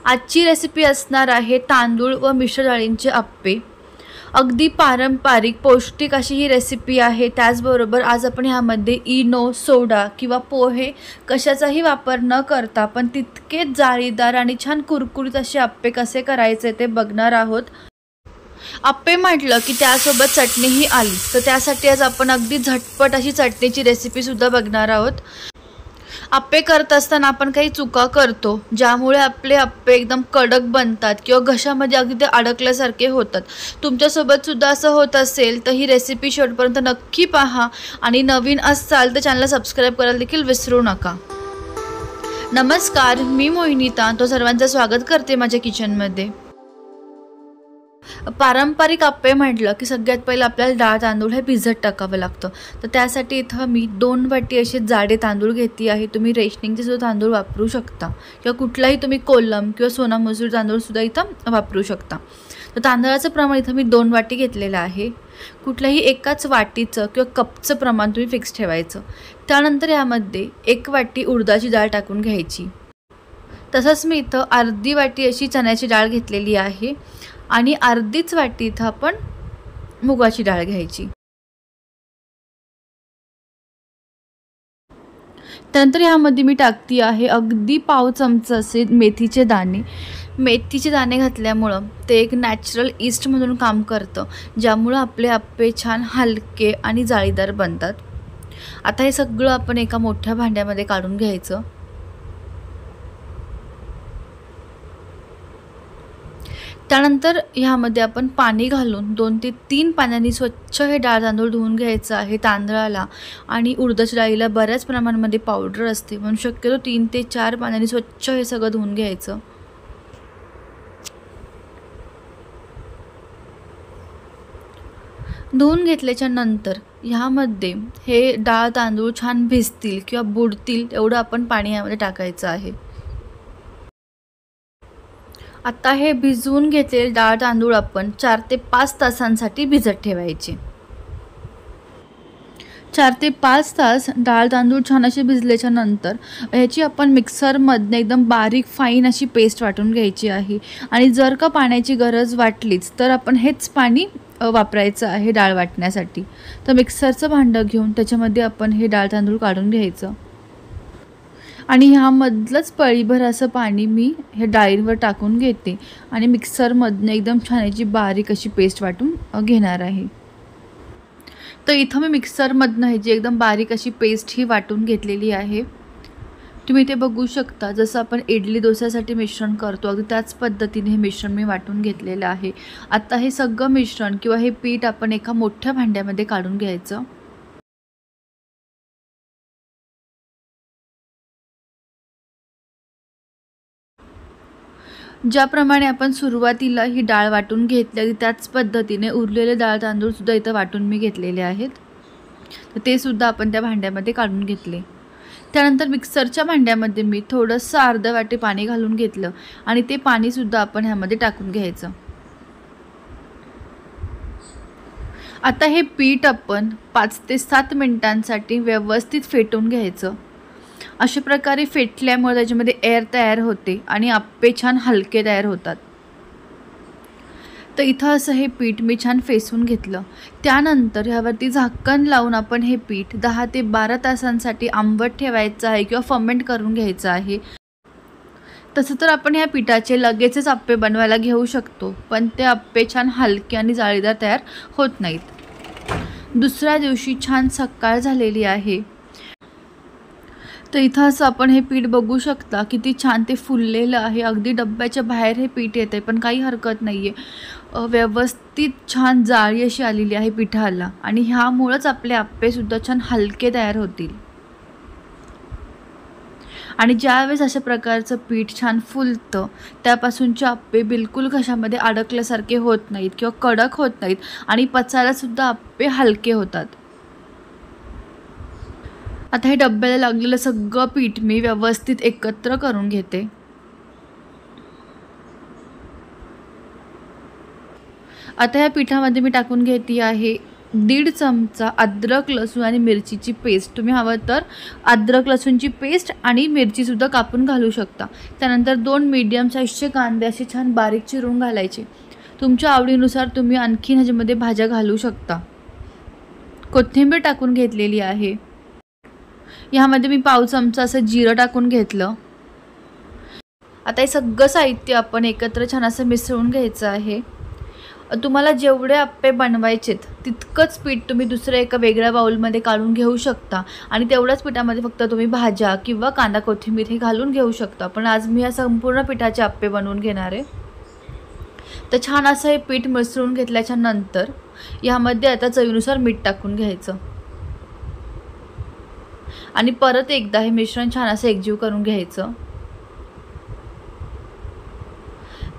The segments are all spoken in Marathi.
आजची रेसिपी असणार आहे तांदूळ व मिश्र डाळींचे अप्पे। अगदी पारंपरिक पौष्टिक अशी ही रेसिपी आहे। त्याचबरोबर आज आपण ह्यामध्ये इनो, सोडा किंवा पोहे कशाचाही वापर न करता पण तितकेच जाळीदार आणि छान कुरकुरीत असे अप्पे कसे करायचे ते बघणार आहोत। अप्पे म्हटलं की त्यासोबत चटणीही आली, तर त्यासाठी आज आपण अगदी झटपट अशी चटणीची रेसिपी सुद्धा बघणार आहोत। अप्पे करत असताना आपण काही चुका करतो ज्यामुळे आपले अप्पे एकदम कडक बनतात किंवा घशामध्ये अगदी ते अडकल्यासारखे होतात। तुमच्यासोबत सुद्धा असं होत असेल तर ही रेसिपी शेवटपर्यंत नक्की पहा आणि नवीन असाल तर चॅनलला सबस्क्राइब करायला देखील विसरू नका। नमस्कार, मी मोहिनीता तो सर्वांचं स्वागत करते माझ्या किचनमध्ये। पारंपरिक अप्पे म्हटलं की सगळ्यात पहिले आपल्याला डाळ तांदूळ हे भिजत टाकावं लागतं। तर त्यासाठी इथं मी 2 वाटी असे जाडे तांदूळ घेतली आहे। तुम्ही रेशनिंगचे सुद्धा तांदूळ वापरू शकता किंवा कुठलाही तुम्ही कोलम किंवा सोना मसूर तांदूळ सुद्धा इथं वापरू शकता। तर तांदळाचं प्रमाण इथं मी 2 वाटी घेतलेलं आहे। कुठल्याही एकाच वाटीचं किंवा कपचं प्रमाण तुम्ही फिक्स ठेवायचं। त्यानंतर यामध्ये 1 वाटी उडदाची डाळ टाकून घ्यायची। तसंच मी इथं अर्धी वाटी अशी चण्याची डाळ घेतलेली आहे आणि अर्धीच वाटी इथं आपण मुगाची डाळ घ्यायची। त्यानंतर यामध्ये मी टाकती आहे अगदी पाव चमचा असे मेथीचे दाणे। मेथीचे दाणे घातल्यामुळे ते एक नॅचरल ईस्ट म्हणून काम करतं, ज्यामुळे आपले अप्पे छान हलके आणि जाळीदार बनतात। आता हे सगळं आपण एका मोठ्या भांड्यामध्ये काढून घ्यायचं। त्यानंतर ह्यामध्ये आपण पाणी घालून 2 ते 3 पाण्याने स्वच्छ हे डाळ तांदूळ धुवून घ्यायचं आहे। तांदळाला आणि उडदाच्या डाळीला बऱ्याच प्रमाणामध्ये पावडर असते, म्हणून शक्यतो 3 ते 4 पाण्याने स्वच्छ हे सगळं धुवून घ्यायचं। धुवून घेतल्याच्या नंतर ह्यामध्ये हे डाळ तांदूळ छान भिजतील किंवा बुडतील एवढं आपण पाणी यामध्ये टाकायचं आहे। आता हे भिजवून घेतलेले डाळ तांदूळ आपण 4 ते 5 तासांसाठी भिजत ठेवायचे। 4 ते 5 तास डाळ तांदूळ छान असे भिजल्याच्या नंतर ह्याची आपण मिक्सरमधने एकदम बारीक फाईन अशी पेस्ट वाटून घ्यायची आहे। आणि जर का पाण्याची गरज वाटलीच तर आपण हेच पाणी वापरायचं आहे डाळ वाटण्यासाठी। तर मिक्सरचं भांडं घेऊन त्याच्यामध्ये आपण हे डाळ तांदूळ काढून घ्यायचं आणि ह्यामधलंच पळीभर असं पाणी मी हे डाळींवर टाकून घेते आणि मिक्सरमधनं एकदम छान याची बारीक अशी पेस्ट वाटून घेणार आहे। तर इथं मी मिक्सरमधनं ह्याची एकदम बारीक अशी पेस्ट ही वाटून घेतलेली आहे। तुम्ही ते बघू शकता, जसं आपण इडली डोस्यासाठी मिश्रण करतो अगदी त्याच पद्धतीने हे मिश्रण मी वाटून घेतलेलं आहे। आता हे सगळं मिश्रण किंवा हे पीठ आपण एका मोठ्या भांड्यामध्ये काढून घ्यायचं। ज्याप्रमाणे आपण सुरुवातीला ही डाळ वाटून घेतली त्याच पद्धतीने उरलेले डाळ तांदूळ सुद्धा इथं वाटून मी घेतलेले आहेत। तर ते सुद्धा आपण त्या भांड्यामध्ये काढून घेतले। त्यानंतर मिक्सरच्या भांड्यामध्ये मी थोडंसं अर्धा वाटी पाणी घालून घेतलं आणि ते पाणी सुद्धा आपण ह्यामध्ये टाकून घ्यायचं। आता हे पीठ आपण 5 ते 7 मिनिटांसाठी व्यवस्थित फेटून घ्यायचं। अशा प्रकारे फेटल्यामुळे त्याच्यामध्ये एअर तयार होते आणि अप्पे छान हलके तयार होतात। तर इथं असं हे पीठ मी छान फेसून घेतलं। त्यानंतर ह्यावरती झाकण लावून आपण हे पीठ 10 ते 12 तासांसाठी आंबट ठेवायचं आहे किंवा फर्मेंट करून घ्यायचं आहे। तसं तर आपण ह्या पिठाचे लगेचच अप्पे बनवायला घेऊ शकतो, पण ते अप्पे छान हलके आणि जाळीदार तयार होत नाहीत। दुसऱ्या दिवशी छान सकाळ झालेली आहे। तर इथं असं आपण हे पीठ बघू शकता, किती छान ते फुललेलं आहे। अगदी डब्याच्या बाहेर हे पीठ येते, पण काही हरकत नाही आहे। व्यवस्थित छान जाळी अशी आलेली आहे पिठाला आणि ह्यामुळेच आपले अप्पेसुद्धा छान हलके तयार होतील। आणि ज्यावेळेस अशा प्रकारचं पीठ छान फुलतं त्यापासूनचे अप्पे बिलकुल घशामध्ये अडकल्यासारखे होत नाहीत किंवा कडक होत नाहीत आणि पचायलासुद्धा अप्पे हलके होतात। आता हे डब्याला लागलेलं सगळं पीठ मी व्यवस्थित एकत्र करून घेते। आता या पिठामध्ये मी टाकून घेते आहे 1.5 चमचा अद्रक लसूण आणि मिरचीची पेस्ट, तुम्ही हवं तर अद्रक लसूणची पेस्ट आणि मिरचीसुद्धा कापून घालू शकता। त्यानंतर 2 मीडियम साईजचे कांदे असे छान बारीक चिरून घालायचे। तुमच्या आवडीनुसार तुम्ही आणखीन ह्याच्यामध्ये भाज्या घालू शकता। कोथिंबीर टाकून घेतलेली आहे। यामध्ये मी 1/2 चमचा असं जिरं टाकून घेतलं। आता हे सगळं साहित्य आपण एकत्र छान असं मिसळून घ्यायचं आहे। तुम्हाला जेवढे आप्पे बनवायचेत तितकंच पीठ तुम्ही दुसऱ्या एका वेगळ्या बाउलमध्ये काढून घेऊ शकता आणि तेवढ्याच पिठामध्ये फक्त तुम्ही भाज्या किंवा कांदा कोथिंबीर हे घालून घेऊ शकता। पण आज मी या संपूर्ण पिठाचे आप्पे बनवून घेणार आहे। तर छान असं हे पीठ मिसळून घेतल्याच्या नंतर यामध्ये आता चवीनुसार मीठ टाकून घ्यायचं आणि परत एकदा हे मिश्रण छान असं एकजीव करून घ्यायचं।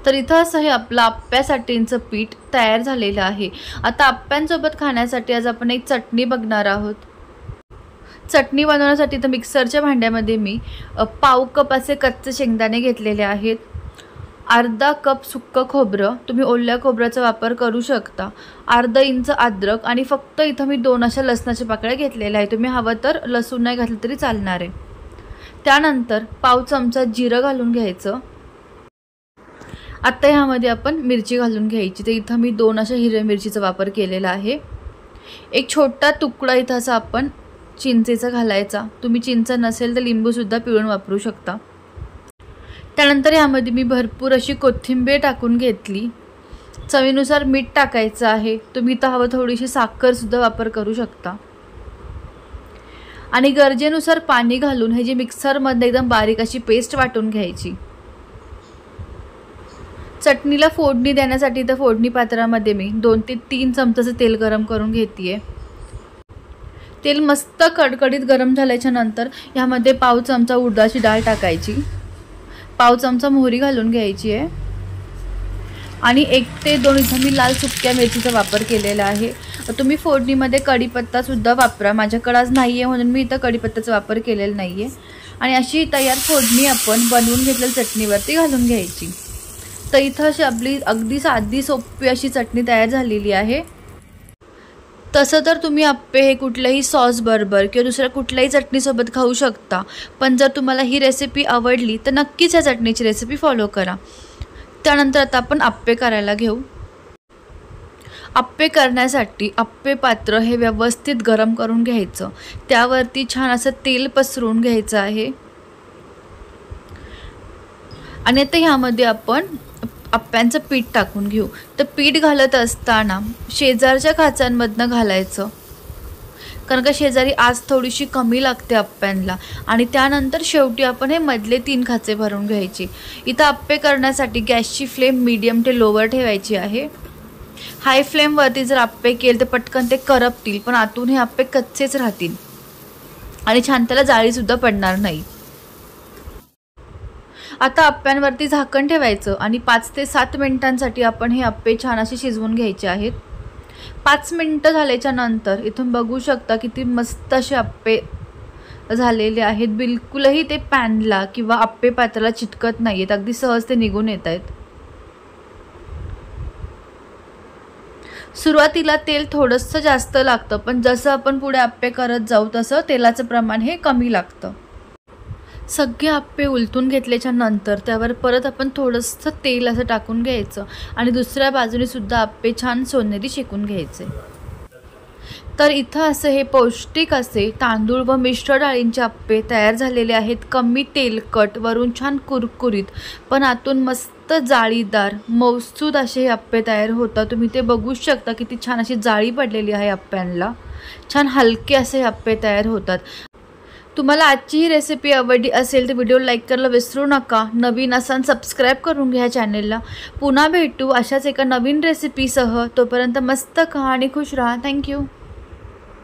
तर इथं असं हे आपलं आप्प्यासाठीचं पीठ तयार झालेलं आहे। आता आप्प्यांसोबत खाण्यासाठी आज आपण एक चटणी बघणार आहोत। चटणी बनवण्यासाठी तर मिक्सरच्या भांड्यामध्ये मी 1/2 कप असे कच्चे शेंगदाणे घेतलेले आहेत, अर्धा कप सुक्कं खोबरं, तुम्ही ओल्या खोबऱ्याचा वापर करू शकता, अर्धा इंच अद्रक आणि फक्त इथं मी 2 अशा लसणाच्या पाकळ्या घेतलेल्या आहेत। तुम्ही हवं तर लसूण नाही घातलं तरी चालणार आहे। त्यानंतर 1/2 चमचा जिरं घालून घ्यायचं। आता ह्यामध्ये आपण मिरची घालून घ्यायची। तर इथं मी 2 अशा हिरव्या मिरचीचा वापर केलेला आहे। एक छोटा तुकडा इथं असा आपण चिंचेचा घालायचा, तुम्ही चिंच नसेल तर लिंबूसुद्धा पिळून वापरू शकता। त्यानंतर यामध्ये मी भरपूर अशी कोथिंबीर टाकून घेतली। चवीनुसार मीठ टाकायचं आहे, तुम्ही इथं हवं थोडीशी साखरसुद्धा वापर करू शकता आणि गरजेनुसार पाणी घालून हे जे मिक्सरमध्ये एकदम बारीक अशी पेस्ट वाटून घ्यायची। चटणीला फोडणी देण्यासाठी तर फोडणी पात्रामध्ये मी 2 ते 3 चमचाचं तेल गरम करून घेते। तेल मस्त कडकडीत गरम झाल्याच्या नंतर यामध्ये 1/2 चमचा उडदाची डाळ टाकायची, 1/2 चमचा मोहरी घालून घ्यायची आहे आणि 1 ते 2 इथं मी लाल सुक्या मिरचीचा वापर केलेला आहे। तुम्ही फोडणीमध्ये कढीपत्तासुद्धा वापरा, माझ्याकडे आज नाही आहे म्हणून मी इथं कढीपत्त्याचा वापर केलेला नाही आहे। आणि अशी तयार फोडणी आपण बनवून घेतलेल्या चटणीवरती घालून घ्यायची। तर इथं अशी आपली अगदी साधी सोपी अशी चटणी तयार झालेली आहे। तसं तर तुम्ही आप्पे हे कुठल्याही सॉस बरोबर किंवा दुसऱ्या कुठल्याही चटणीसोबत खाऊ शकता, पण जर तुम्हाला ही रेसिपी आवडली तर नक्कीच या चटणीची रेसिपी फॉलो करा। त्यानंतर आता आपण आप्पे करायला घेऊ। आप्पे करण्यासाठी आप्पे पात्र हे व्यवस्थित गरम करून घ्यायचं, त्यावरती छान असं तेल पसरवून घ्यायचं आहे आणि आता ह्यामध्ये आपण आप्प्यांचं पीठ टाकून घेऊ। तर पीठ घालत असताना शेजारच्या खाचांमधनं घालायचं, कारण का शेजारी आज थोडीशी कमी लागते आप्प्यांना आणि त्यानंतर शेवटी आपण हे मधले 3 खाचे भरून घ्यायचे। इथं आप्पे करण्यासाठी गॅसची फ्लेम मीडियम ते लोवर ठेवायची आहे। हाय फ्लेमवरती जर आप्पे केले तर पटकन ते करपतील, पण आतून हे आप्पे कच्चेच राहतील आणि छान त्याला जाळीसुद्धा पडणार नाही। आता आप्प्यांवरती झाकण ठेवायचं आणि 5 ते 7 मिनिटांसाठी आपण हे आप्पे छान असे शिजवून घ्यायचे आहेत। 5 मिनिटं झाल्याच्या नंतर इथून बघू शकता किती मस्त असे आप्पे झालेले आहेत। बिलकुलही ते पॅनला किंवा आप्पे पात्राला चिटकत नाहीत, अगदी सहज ते निघून येत आहेत। सुरुवातीला तेल थोडंसं जास्त लागतं, पण जसं आपण पुढे आप्पे करत जाऊ तसं तेलाचं प्रमाण हे कमी लागतं। सगळे आप्पे उलटून घेतल्याच्या नंतर त्यावर परत आपण थोडंसं तेल असं टाकून घ्यायचं आणि दुसऱ्या बाजूने सुद्धा आप्पे छान सोनेरी शेकून घ्यायचे। तर इथं असे हे पौष्टिक असे तांदूळ व मिश्र डाळींचे आप्पे तयार झालेले आहेत। कमी तेलकट, वरून छान कुरकुरीत, पण आतून मस्त जाळीदार मौसूद असे हे आप्पे तयार होतात। तुम्ही ते बघू शकता किती छान अशी जाळी पडलेली आहे आप्प्यांना, छान हलके असे हे आप्पे तयार होतात। तुम्हाला आजची ही रेसिपी आवडली असेल तर व्हिडिओ लाईक करायला विसरू नका। नवीन असाल सबस्क्राईब करून घ्या चॅनेलला। पुन्हा भेटू अशाच एका नवीन रेसिपीसह, तोपर्यंत मस्त खा आणि खुश राहा। थँक्यू।